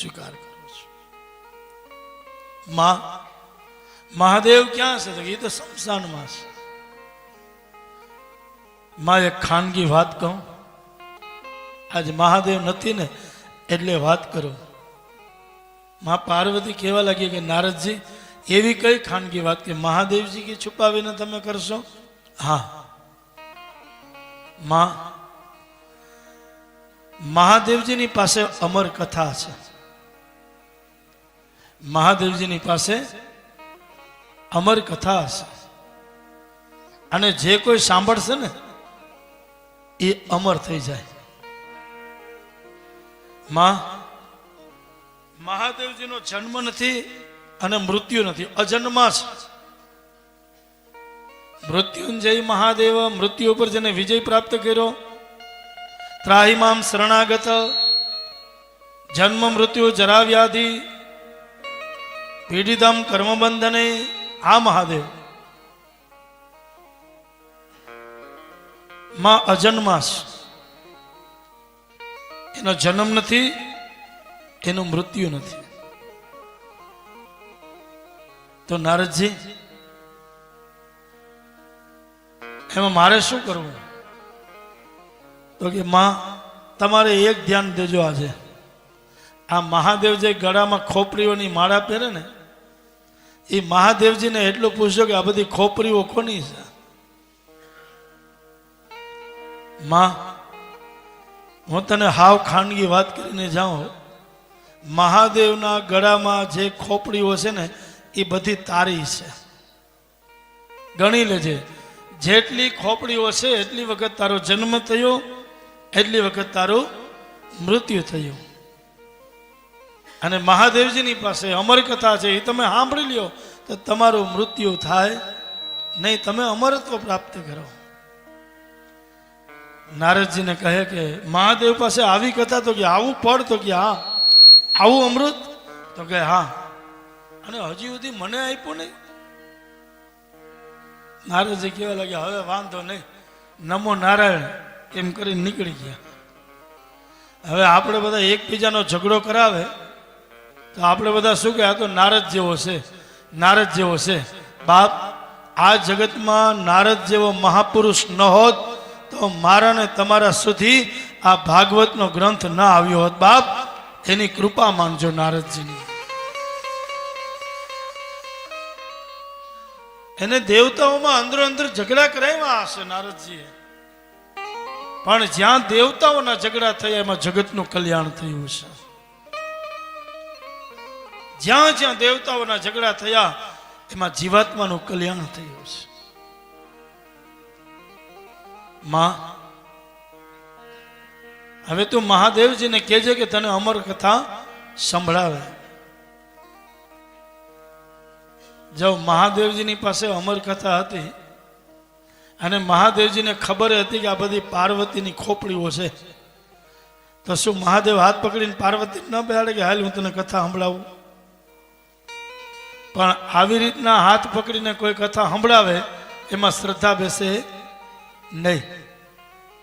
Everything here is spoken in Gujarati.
સ્વીકાર કરું છું. મહાદેવ ક્યાં છે? એ તો શમશાનમાં છે. માં એક ખાનગી વાત કહું, આજે મહાદેવ નથી ને એટલે વાત કરું. માં પાર્વતી કહેવા લાગી કે નારદજી એવી કઈ ખાનગી વાત કે મહાદેવજી કે છુપાવીને તમે કરશો? હા માં, મહાદેવજીની પાસે અમર કથા છે. મહાદેવજીની પાસે અમર કથા છે અને જે કોઈ સાંભળશે ને એ અમર થઈ જાય. માં, મહાદેવજીનો જન્મ નથી અને મૃત્યુ નથી, અજન્મા છે. મૃત્યુંજય મહાદેવ, મૃત્યુ પર જેને વિજય પ્રાપ્ત કર્યો. ત્રાહિમામ શરણાગત, જન્મ મૃત્યુ જરા વ્યાધિ પીડિતમ કર્મબંધને. આ મહાદેવ માં અજન્મા છે. એનો જન્મ નથી, એનું મૃત્યુ નથી. તો નારદજી એમાં મારે શું કરવું? તો કે માં તમારે એક ધ્યાન દેજો. આજે આ મહાદેવ જે ગળામાં ખોપરીઓની માળા પહેરે ને, એ મહાદેવજીને એટલું પૂછજો કે આ બધી ખોપરીઓ કોની છે? માં, હું તને હાવ ખાનગી વાત કરીને જાઉં, મહાદેવના ગળામાં જે ખોપડીઓ છે ને એ બધી તારી છે. ગણી લેજે, જેટલી ખોપડીઓ છે એટલી વખત તારો જન્મ થયો, એટલી વખત તારું મૃત્યુ થયું. અને મહાદેવજીની પાસે અમર કથા છે, એ તમે સાંભળી લ્યો તો તમારું મૃત્યુ થાય નહીં, તમે અમરત્વ પ્રાપ્ત કરો. નારદજીને કહે કે મહાદેવ પાસે આવી કથા? તો કે આવું પડ? તો કે હા. આવું અમૃત? તો કે હા. અને હજી સુધી મને આપ્યું નહીં. નારદજી કહેવા લાગ્યા હવે વાંધો નહીં, નમો નારાયણ એમ કરીને નીકળી ગયા. હવે આપણે બધા એકબીજાનો ઝઘડો કરાવે તો આપણે બધા શું કે આ તો નારદ જેવો છે, નારદ જેવો છે. બાપ, આ જગતમાં નારદ જેવો મહાપુરુષ ન હોત તો મારા ને તમારા સુધી આ ભાગવતનો ગ્રંથ ન આવ્યો હોત. બાપ, એની કૃપા માનજો નારદજીની. એને દેવતાઓમાં અંદરો અંદર ઝઘડા કરાવ્યા હશે નારદજીએ, પણ જ્યાં દેવતાઓના ઝઘડા થયા એમાં જગતનું કલ્યાણ થયું છે. જ્યાં જ્યાં દેવતાઓના ઝઘડા થયા એમાં જીવાત્માનું કલ્યાણ થયું છે. માં, હવે તું મહાદેવજીને કહેજે કે તને અમર કથા સંભળાવે. જો મહાદેવજીની પાસે અમર કથા હતી અને મહાદેવજીને ખબર હતી કે આ બધી પાર્વતીની ખોપડીઓ છે, તો શું મહાદેવ હાથ પકડીને પાર્વતી ન બેહાડે કે હાલ હું તને કથા સંભળાવું? પણ આવી રીતના હાથ પકડીને કોઈ કથા સંભળાવે એમાં શ્રદ્ધા બેસે નહીં.